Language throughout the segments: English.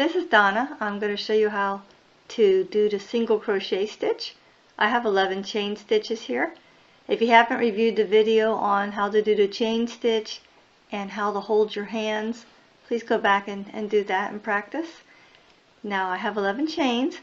This is Donna. I'm going to show you how to do the single crochet stitch. I have 11 chain stitches here. If you haven't reviewed the video on how to do the chain stitch and how to hold your hands, please go back and do that and practice. Now I have 11 chains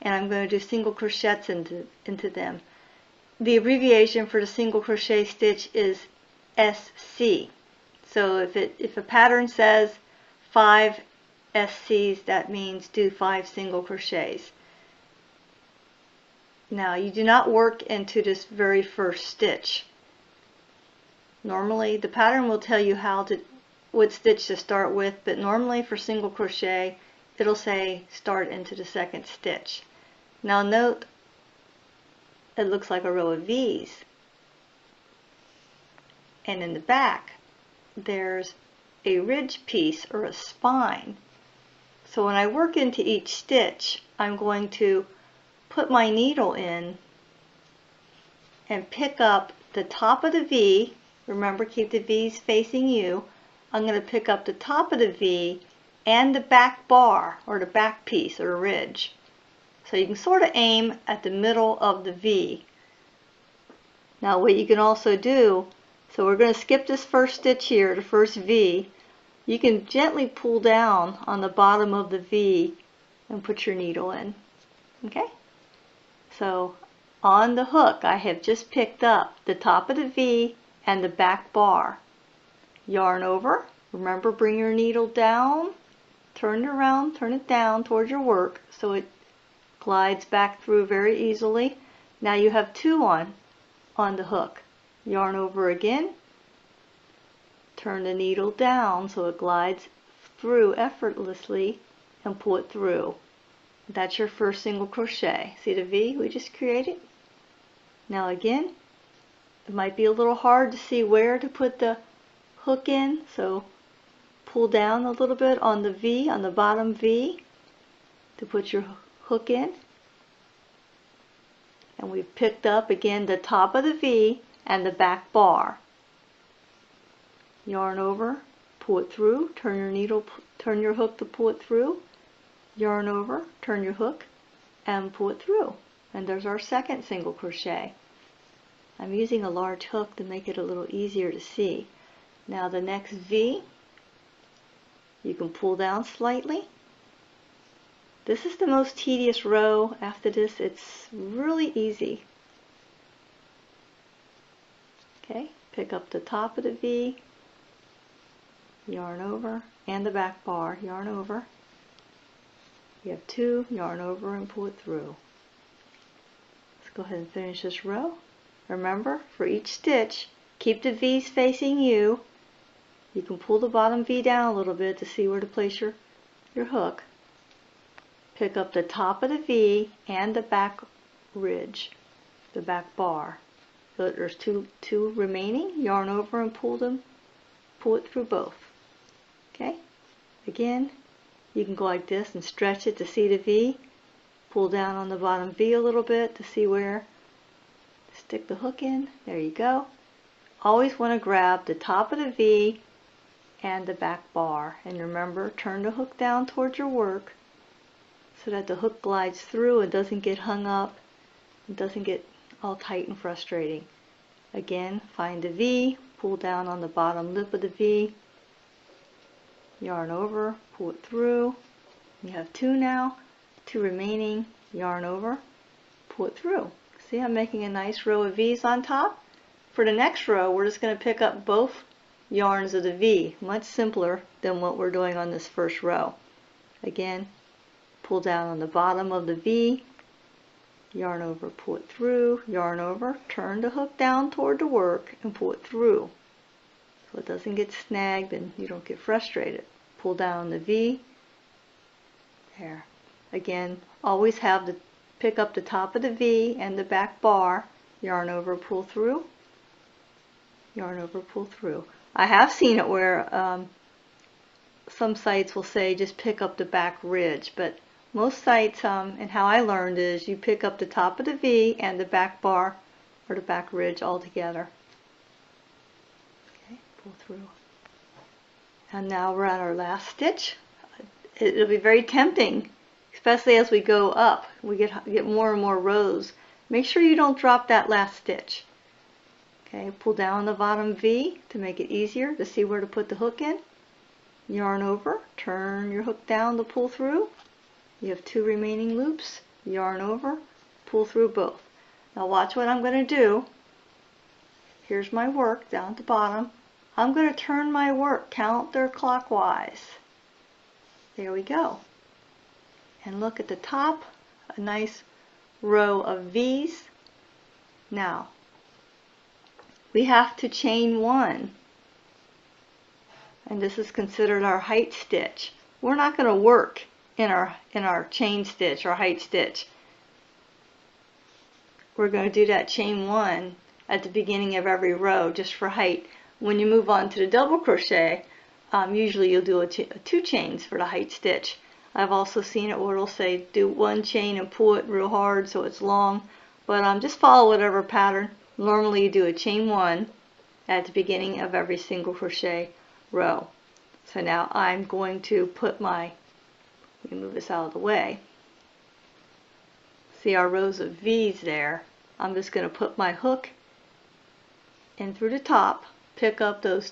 and I'm going to do single crochets into them. The abbreviation for the single crochet stitch is SC. So if a pattern says 5 SCs, that means do 5 single crochets. Now you do not work into this very first stitch. Normally the pattern will tell you what stitch to start with, but normally for single crochet it'll say start into the second stitch. Now note, it looks like a row of V's, and in the back there's a ridge piece or a spine. So when I work into each stitch, I'm going to put my needle in and pick up the top of the V. Remember, keep the V's facing you. I'm going to pick up the top of the V and the back bar or the back piece or ridge. So you can sort of aim at the middle of the V. Now what you can also do, so we're going to skip this first stitch here, the first V. You can gently pull down on the bottom of the V and put your needle in. Okay? So on the hook I have just picked up the top of the V and the back bar. Yarn over. Remember, bring your needle down, turn it around, turn it down towards your work so it glides back through very easily. Now you have 2 on the hook. Yarn over again. Turn the needle down so it glides through effortlessly and pull it through. That's your first single crochet. See the V we just created? Now again, it might be a little hard to see where to put the hook in, so pull down a little bit on the V, on the bottom V, to put your hook in. And we've picked up again the top of the V and the back bar. Yarn over, pull it through, turn your hook to pull it through, yarn over, turn your hook, and pull it through. And there's our second single crochet. I'm using a large hook to make it a little easier to see. Now the next V, you can pull down slightly. This is the most tedious row. After this, it's really easy. Okay, pick up the top of the V, yarn over, and the back bar, yarn over. You have 2, yarn over and pull it through. Let's go ahead and finish this row. Remember, for each stitch, keep the V's facing you. You can pull the bottom V down a little bit to see where to place your hook. Pick up the top of the V and the back ridge, the back bar. So there's two remaining. Yarn over and pull it through both. Okay? Again, you can go like this and stretch it to see the V. Pull down on the bottom V a little bit to see where to stick the hook in. There you go. Always want to grab the top of the V and the back bar. And remember, turn the hook down towards your work so that the hook glides through and doesn't get hung up. It doesn't get all tight and frustrating. Again, find the V, pull down on the bottom lip of the V, yarn over, pull it through. You have 2 now, 2 remaining, yarn over, pull it through. See, I'm making a nice row of V's on top. For the next row, we're just going to pick up both yarns of the V, much simpler than what we're doing on this first row. Again, pull down on the bottom of the V, yarn over, pull it through, yarn over, turn the hook down toward the work and pull it through so it doesn't get snagged and you don't get frustrated. Pull down the V. There. Again, always pick up the top of the V and the back bar, yarn over, pull through, yarn over, pull through. I have seen it where some sites will say just pick up the back ridge, but most sites, and how I learned is you pick up the top of the V and the back bar or the back ridge all together. Okay, pull through. And now we're at our last stitch. it'll be very tempting, especially as we go up. We get more and more rows. Make sure you don't drop that last stitch. Okay, pull down the bottom V to make it easier to see where to put the hook in. Yarn over, turn your hook down to pull through. You have 2 remaining loops. Yarn over, pull through both. Now watch what I'm going to do. Here's my work down at the bottom. I'm going to turn my work counterclockwise. There we go. And look at the top, a nice row of V's. Now, we have to chain 1. And this is considered our height stitch. We're not going to work in our chain stitch or height stitch. We're going to do that chain 1 at the beginning of every row just for height. When you move on to the double crochet, usually you'll do 2 chains for the height stitch. I've also seen it where it'll say do 1 chain and pull it real hard so it's long, but just follow whatever pattern. Normally you do a chain 1 at the beginning of every single crochet row. So now I'm going to put let me move this out of the way. See our rows of V's there. I'm just going to put my hook in through the top, pick up those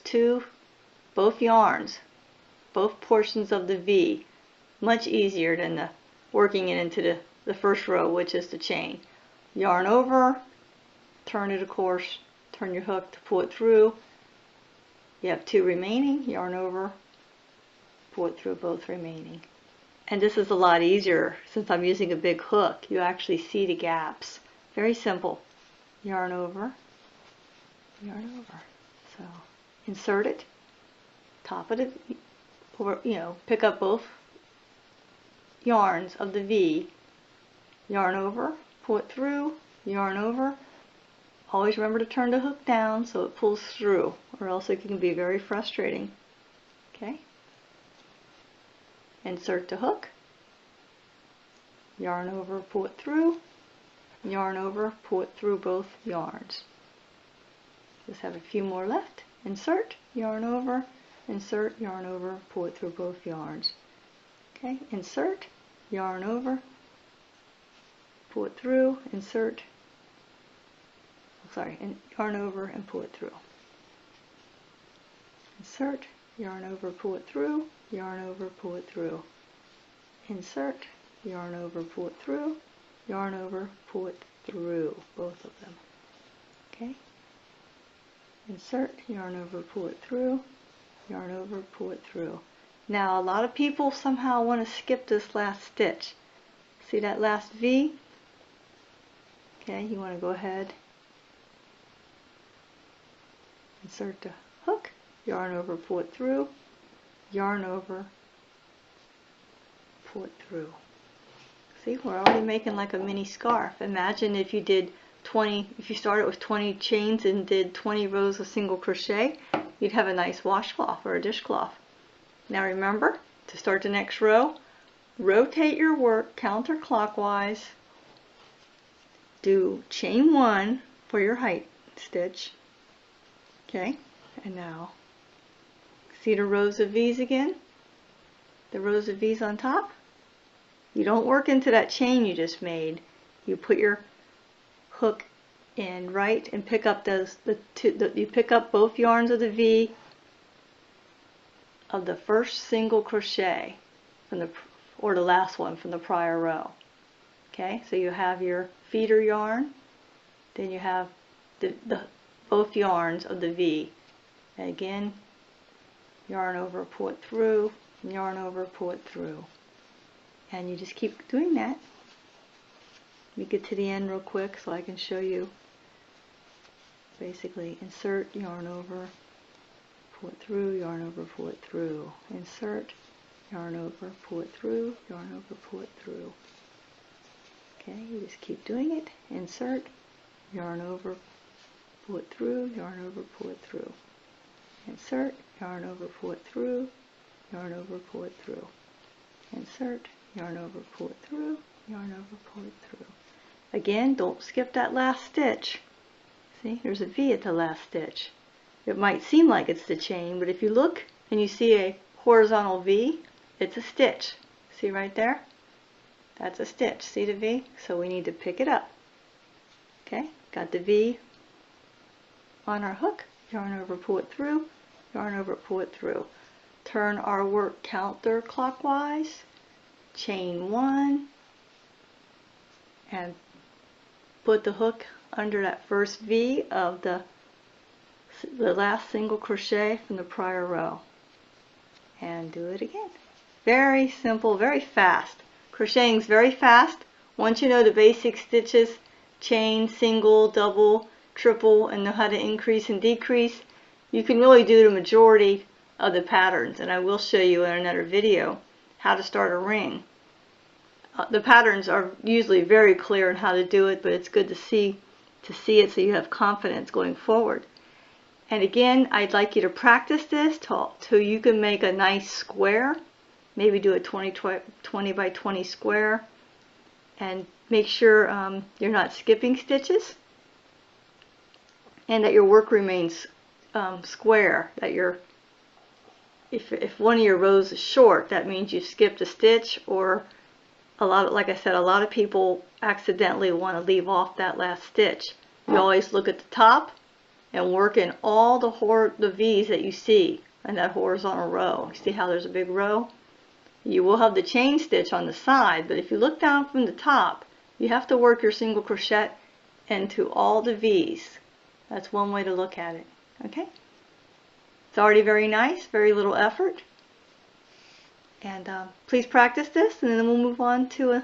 both yarns, both portions of the V. Much easier than working it into the first row, which is the chain. Yarn over, turn it, of course, turn your hook to pull it through. You have 2 remaining, yarn over, pull it through both remaining. And this is a lot easier since I'm using a big hook. You actually see the gaps. Very simple. Yarn over, yarn over. So insert it, top of the, pick up both yarns of the V, yarn over, pull it through, yarn over. Always remember to turn the hook down so it pulls through, or else it can be very frustrating. Okay? Insert the hook, yarn over, pull it through, yarn over, pull it through both yarns. Just have a few more left. Insert, yarn over, pull it through both yarns. Okay, insert, yarn over, pull it through, insert, and yarn over and pull it through. Insert, yarn over, pull it through, yarn over, pull it through. Insert, yarn over, pull it through, yarn over, pull it through, both of them. Okay? Insert, yarn over, pull it through, yarn over, pull it through. Now, a lot of people somehow want to skip this last stitch. See that last V? Okay, you want to go ahead, insert the hook, yarn over, pull it through, yarn over, pull it through. See, we're already making like a mini scarf. Imagine if you did 20, if you started with 20 chains and did 20 rows of single crochet, you'd have a nice washcloth or a dishcloth. Now remember, to start the next row, rotate your work counterclockwise, do chain 1 for your height stitch. Okay, and now see the rows of V's again? The rows of V's on top? You don't work into that chain you just made. You put your hook in right and pick up you pick up both yarns of the V of the first single crochet from or the last one from the prior row. Okay, so you have your feeder yarn, then you have both yarns of the V. And again, yarn over, pull it through, yarn over, pull it through. And you just keep doing that. Let me get to the end real quick so I can show you. Basically, insert, yarn over, pull it through, yarn over, pull it through. Insert, yarn over, pull it through, yarn over, pull it through. Okay, you just keep doing it. Insert, yarn over, pull it through, yarn over, pull it through. Insert, yarn over, pull it through, yarn over, pull it through. Insert, yarn over, pull it through, yarn over, pull it through. Again, don't skip that last stitch. See, there's a V at the last stitch. It might seem like it's the chain, but if you look and you see a horizontal V, it's a stitch. See right there? That's a stitch. See the V? So we need to pick it up. Okay, got the V on our hook, yarn over, pull it through, yarn over, pull it through. Turn our work counterclockwise, chain 1, and put the hook under that first V of the last single crochet from the prior row. And do it again. Very simple, very fast. Crocheting is very fast. Once you know the basic stitches, chain, single, double, triple, and know how to increase and decrease, you can really do the majority of the patterns. And I will show you in another video how to start a ring. The patterns are usually very clear on how to do it, but it's good to see it so you have confidence going forward. And again, I'd like you to practice this till you can make a nice square. Maybe do a 20 by 20 square, and make sure you're not skipping stitches, and that your work remains square. That if one of your rows is short, that means you skipped a stitch, or like I said, a lot of people accidentally want to leave off that last stitch. You always look at the top and work in all the V's that you see in that horizontal row. See how there's a big row? You will have the chain stitch on the side, but if you look down from the top, you have to work your single crochet into all the V's. That's one way to look at it. Okay? It's already very nice, very little effort. And please practice this, and then we'll move on to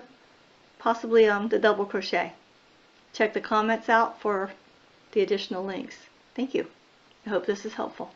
possibly the double crochet. Check the comments out for the additional links. Thank you. I hope this is helpful.